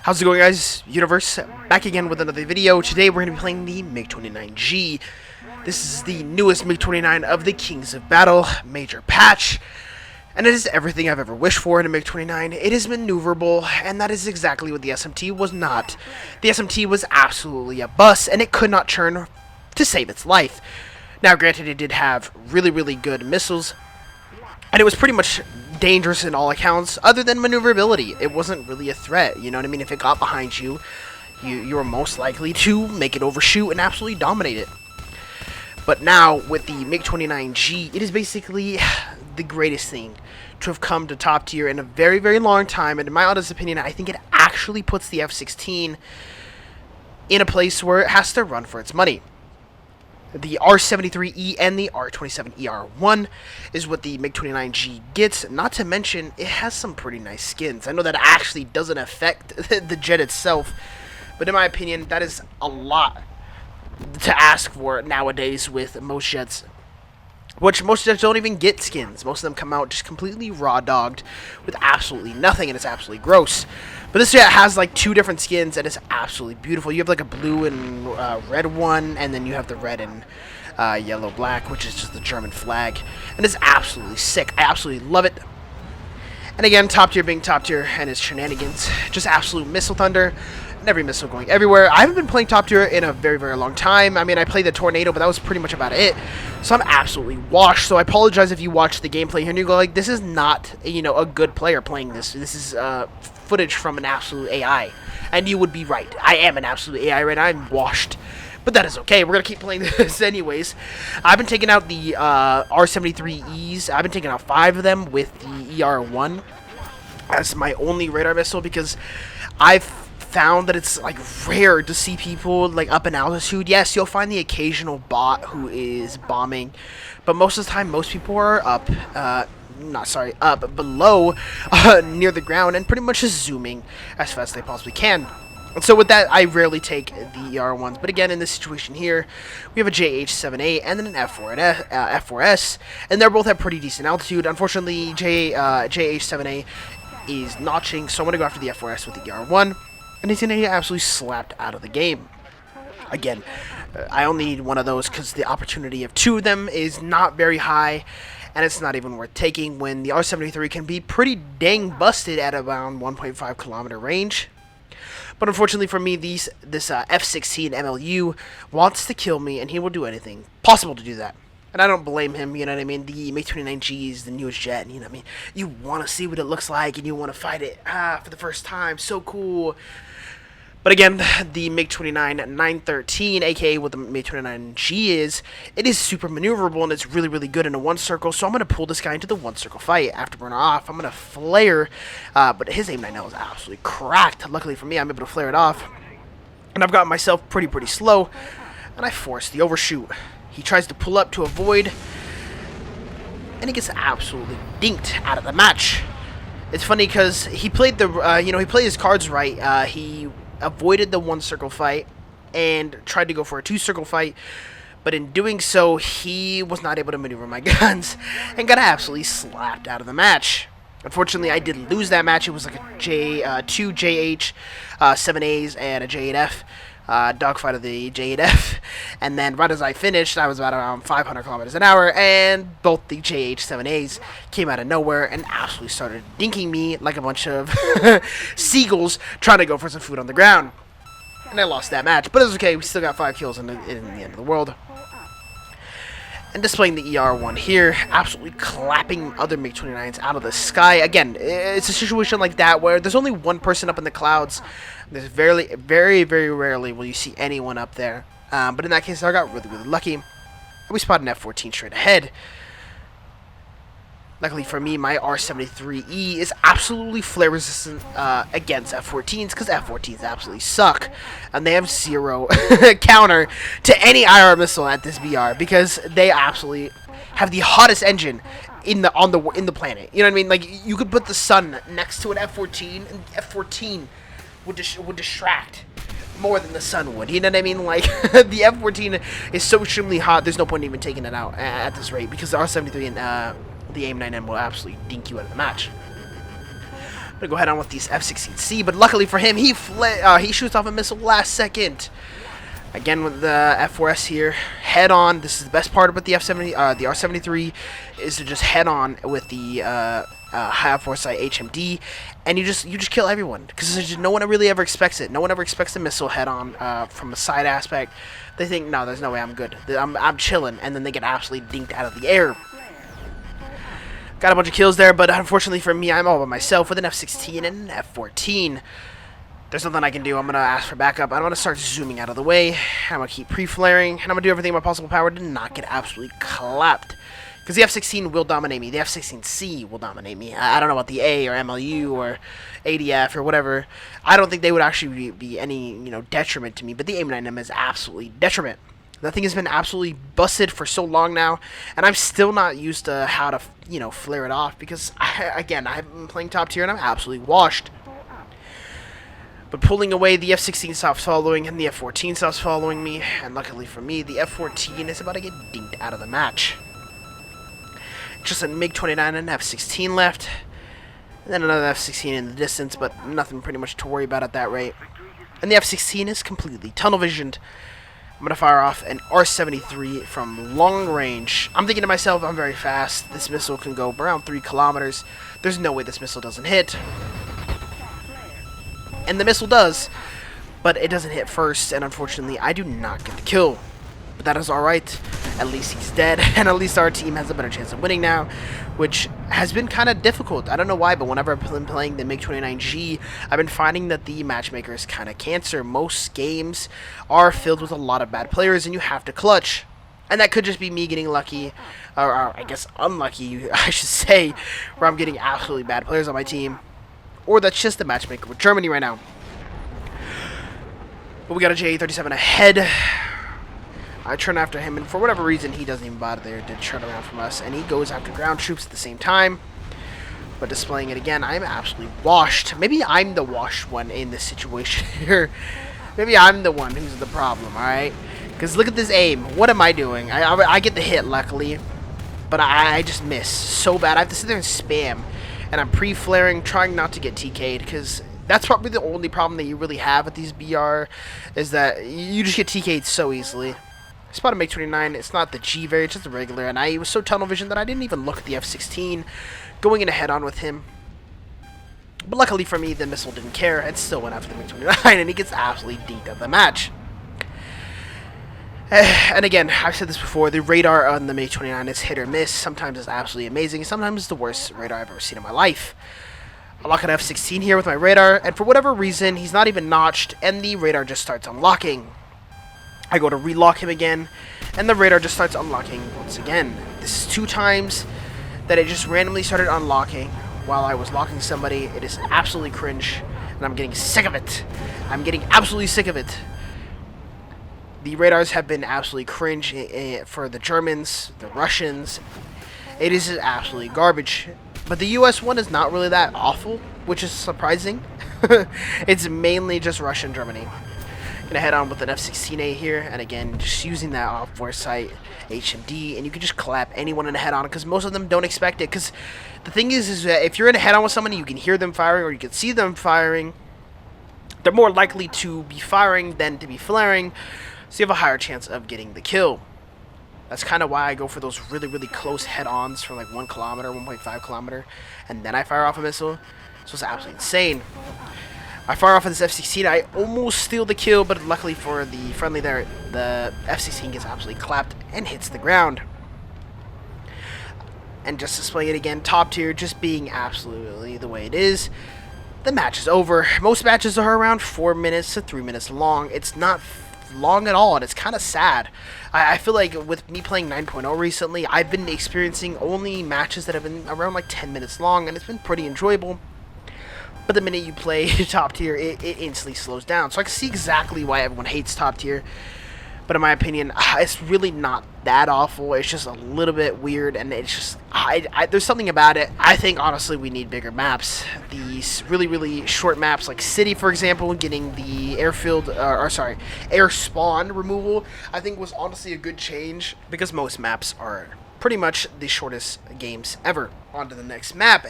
How's it going, guys? Universe, back again with another video. Today we're going to be playing the MiG-29G. This is the newest MiG-29 of the Kings of Battle major patch, and it is everything I've ever wished for in a MiG-29. It is maneuverable, and that is exactly what the SMT was not. The SMT was absolutely a bus, and it could not churn to save its life. Now, granted, it did have really good missiles, and it was pretty much dangerous in all accounts, other than maneuverability. It wasn't really a threat, you know what I mean? If it got behind you, you were most likely to make it overshoot and absolutely dominate it. But now, with the MiG-29G, it is basically the greatest thing to have come to top tier in a very long time, and in my honest opinion, I think it actually puts the F-16 in a place where it has to run for its money. The R-73E and the R-27ER1 is what the MiG-29G gets, not to mention it has some pretty nice skins. I know that actually doesn't affect the jet itself, but in my opinion, that is a lot to ask for nowadays with most jets. Which most jets don't even get skins. Most of them come out just completely raw-dogged with absolutely nothing, and it's absolutely gross. But this jet has like two different skins, and it's absolutely beautiful. You have like a blue and red one, and then you have the red and yellow-black, which is just the German flag. And it's absolutely sick. I absolutely love it. And again, top tier being top tier and its shenanigans. Just absolute missile thunder. Every missile going everywhere. I haven't been playing top tier in a very long time. I mean, I played the Tornado, but that was pretty much about it. So I'm absolutely washed. So I apologize if you watch the gameplay here and you go like, this is not, you know, a good player playing this. This is footage from an absolute AI. And you would be right. I am an absolute AI right now. I'm washed. But that is okay. We're going to keep playing this anyways. I've been taking out the R-73Es. I've been taking out 5 of them with the ER-1 as my only radar missile, because I've found that it's like rare to see people like up in altitude. Yes, you'll find the occasional bot who is bombing, but most of the time most people are up up below near the ground and pretty much just zooming as fast as they possibly can. And so with that, I rarely take the ER-1s, but again, in this situation here, we have a JH-7A and then an F4S, and they're both at pretty decent altitude. Unfortunately, JH-7A is notching, so I'm going to go after the F4S with the ER-1. And he's going to get absolutely slapped out of the game. Again, I only need one of those because the opportunity of 2 of them is not very high, and it's not even worth taking when the R-73 can be pretty dang busted at around 1.5 kilometer range. But unfortunately for me, this F-16 MLU wants to kill me, and he will do anything possible to do that. And I don't blame him, you know what I mean? The MiG-29G is the newest jet, you know what I mean? You want to see what it looks like, and you want to fight it for the first time. So cool. But again, the MiG-29 aka what the MiG-29G is, it is super maneuverable, and it's really good in a one circle. So I'm going to pull this guy into the one circle fight. After burner off, I'm going to flare, but his aim right now is absolutely cracked. Luckily for me, I'm able to flare it off. And I've got myself pretty slow, and I force the overshoot. He tries to pull up to avoid, and he gets absolutely dinked out of the match. It's funny because he played the, he played his cards right. He avoided the one circle fight and tried to go for a 2 circle fight, but in doing so, he was not able to maneuver my guns and got absolutely slapped out of the match. Unfortunately, I did lose that match. It was like a 2 JH, 7As, and a J8F. Dogfight of the J8F, and then right as I finished, I was about around 500 kilometers an hour, and both the JH-7As came out of nowhere and absolutely started dinking me like a bunch of seagulls trying to go for some food on the ground. And I lost that match, but it was okay. We still got 5 kills in the end of the world. And displaying the ER-1 here, absolutely clapping other MiG-29s out of the sky. Again, it's a situation like that where there's only one person up in the clouds. There's very rarely will you see anyone up there. But in that case, I got really lucky. We spotted an F-14 straight ahead. Luckily for me, my R-73E is absolutely flare resistant against F-14s, because F-14s absolutely suck, and they have 0 counter to any IR missile at this BR, because they absolutely have the hottest engine in the planet. You know what I mean? Like, you could put the sun next to an F-14, and F-14 would distract more than the sun would. You know what I mean? Like, the F-14 is so extremely hot, there's no point in even taking it out at this rate, because the R-73 and the AIM-9M will absolutely dink you out of the match. gonna go head on with these F-16C, but luckily for him, he shoots off a missile last second. Again with the F4S here, head on. This is the best part about the the R-73 is to just head on with the high foresight HMD, and you just kill everyone because no one really ever expects it. No one ever expects the missile head on from a side aspect. They think, no, there's no way I'm good. I'm chilling, and then they get absolutely dinked out of the air. Got a bunch of kills there, but unfortunately for me, I'm all by myself with an F-16 and an F-14. There's nothing I can do. I'm going to ask for backup. I'm going to start zooming out of the way. I'm going to keep pre-flaring, and I'm going to do everything in my possible power to not get absolutely clapped. Because the F-16 will dominate me. The F-16C will dominate me. I don't know about the A or MLU or ADF or whatever. I don't think they would actually be any, detriment to me. But the AIM-9M is absolutely detriment. That thing has been absolutely busted for so long now, and I'm still not used to how to, flare it off because, I haven't been playing top tier and I'm absolutely washed. But pulling away, the F-16 stops following and the F-14 stops following me, and luckily for me, the F-14 is about to get dinked out of the match. Just a MiG-29 and an F-16 left, and then another F-16 in the distance, but nothing pretty much to worry about at that rate. And the F-16 is completely tunnel visioned. I'm going to fire off an R-73 from long range. I'm thinking to myself, I'm very fast. This missile can go around 3 kilometers. There's no way this missile doesn't hit. And the missile does, but it doesn't hit first, and unfortunately, I do not get the kill. But that is alright. At least he's dead, and at least our team has a better chance of winning now, which has been kind of difficult. I don't know why, but whenever I've been playing the MiG-29G, I've been finding that the matchmaker is kind of cancer. Most games are filled with a lot of bad players, and you have to clutch. And that could just be me getting lucky, or I guess unlucky, I should say, where I'm getting absolutely bad players on my team. Or that's just the matchmaker with Germany right now. But we got a J-37 ahead. I turn after him, and for whatever reason, he doesn't even bother to turn around from us, and he goes after ground troops at the same time. But displaying it again, I'm absolutely washed. Maybe I'm the washed one in this situation here. Maybe I'm the one who's the problem, alright? Because look at this aim. What am I doing? I get the hit, luckily, but I just miss so bad. I have to sit there and spam, and I'm pre-flaring, trying not to get TK'd, because that's probably the only problem that you really have with these BR, is that you just get TK'd so easily. I spotted MiG-29, it's not the G variant, it's just the regular, and I was so tunnel vision that I didn't even look at the F-16, going in a head-on with him. But luckily for me, the missile didn't care, it still went after the MiG-29, and he gets absolutely dinked out of the match. And again, I've said this before, the radar on the MiG-29 is hit or miss. Sometimes it's absolutely amazing, sometimes it's the worst radar I've ever seen in my life. I lock an F-16 here with my radar, and for whatever reason, he's not even notched, and the radar just starts unlocking. I go to relock him again, and the radar just starts unlocking once again. This is 2 times that it just randomly started unlocking while I was locking somebody. It is absolutely cringe, and I'm getting sick of it. I'm getting absolutely sick of it. The radars have been absolutely cringe for the Germans, the Russians. It is absolutely garbage. But the US one is not really that awful, which is surprising. It's mainly just Russia and Germany. Gonna head on with an F-16A here, and again, just using that off-foresight HMD, and you can just clap anyone in a head-on, because most of them don't expect it, because the thing is that if you're in a head-on with somebody, you can hear them firing, or you can see them firing, they're more likely to be firing than to be flaring, so you have a higher chance of getting the kill. That's kind of why I go for those really, really close head-ons from like 1 kilometer, 1.5 kilometer, and then I fire off a missile, so it's absolutely insane. I fire off of this F-16, I almost steal the kill, but luckily for the friendly there, the F-16 gets absolutely clapped and hits the ground. And just displaying it again, top tier, just being absolutely the way it is. The match is over. Most matches are around 4 minutes to 3 minutes long. It's not long at all, and it's kind of sad. I feel like with me playing 9.0 recently, I've been experiencing only matches that have been around like 10 minutes long, and it's been pretty enjoyable. But the minute you play top tier, it instantly slows down. So I can see exactly why everyone hates top tier. But in my opinion, it's really not that awful. It's just a little bit weird, and it's just there's something about it. I think honestly we need bigger maps. These really, really short maps like City, for example, getting the airfield air spawn removal, I think was honestly a good change, because most maps are pretty much the shortest games ever. On to the next map.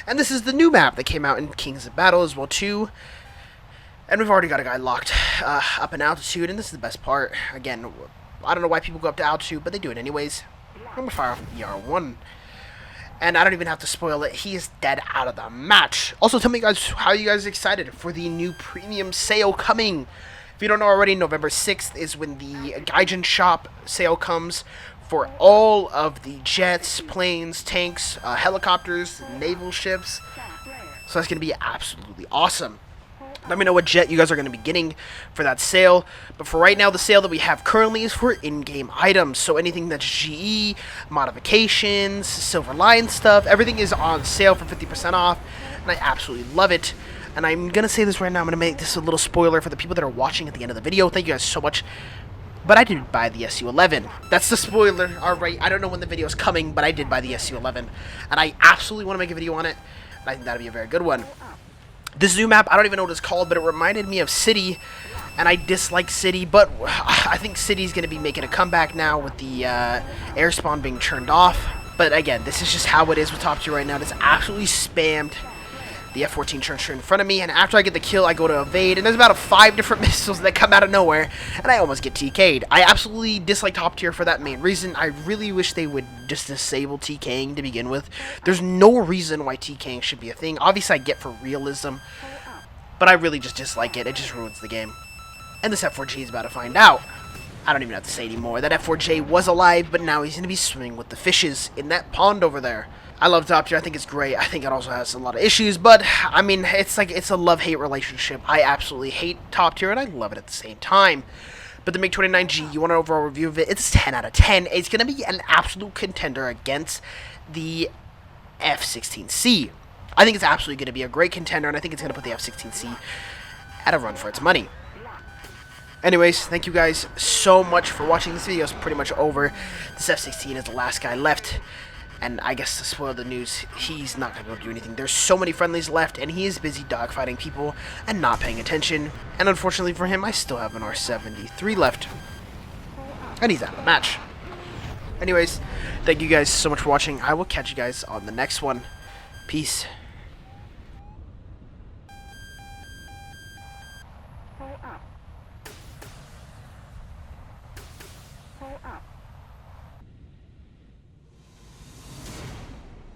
And this is the new map that came out in Kings of Battle as well too. And we've already got a guy locked up in altitude, and this is the best part. Again, I don't know why people go up to altitude, but they do it anyways. I'm going to fire off ER1. And I don't even have to spoil it. He is dead out of the match. Also, tell me, guys, how you guys excited for the new premium sale coming. If you don't know already, November 6th is when the Gaijin Shop sale comes for all of the jets, planes, tanks, helicopters, naval ships. So that's going to be absolutely awesome. Let me know what jet you guys are going to be getting for that sale. But for right now, the sale that we have currently is for in-game items. So anything that's GE, modifications, Silver Lion stuff, everything is on sale for 50% off. And I absolutely love it. And I'm going to say this right now. I'm going to make this a little spoiler for the people that are watching at the end of the video. Thank you guys so much. But I did buy the SU-11. That's the spoiler. Alright, I don't know when the video is coming, but I did buy the SU-11. And I absolutely want to make a video on it. And I think that'll be a very good one. This new map, I don't even know what it's called, but it reminded me of City, and I dislike City, but I think City's going to be making a comeback now with the air spawn being turned off. But again, this is just how it is with top tier right now. It's absolutely spammed. The F-14 turns in front of me, and after I get the kill, I go to evade, and there's about 5 different missiles that come out of nowhere, and I almost get TK'd. I absolutely dislike top tier for that main reason. I really wish they would just disable TKing to begin with. There's no reason why TKing should be a thing. Obviously, I get for realism, but I really just dislike it. It just ruins the game. And this F-4J is about to find out. I don't even have to say anymore. That F-4J was alive, but now he's going to be swimming with the fishes in that pond over there. I love top tier. I think it's great. I think it also has a lot of issues, but I mean, it's a love-hate relationship. I absolutely hate top tier, and I love it at the same time. But the MiG-29G, you want an overall review of it? It's 10 out of 10. It's going to be an absolute contender against the F-16C. I think it's absolutely going to be a great contender, and I think it's going to put the F-16C at a run for its money. Anyways, thank you guys so much for watching. This video is pretty much over. This F-16 is the last guy left. And I guess to spoil the news, he's not going to be able to do anything. There's so many friendlies left, and he is busy dogfighting people and not paying attention. And unfortunately for him, I still have an R-73 left. And he's out of the match. Anyways, thank you guys so much for watching. I will catch you guys on the next one. Peace.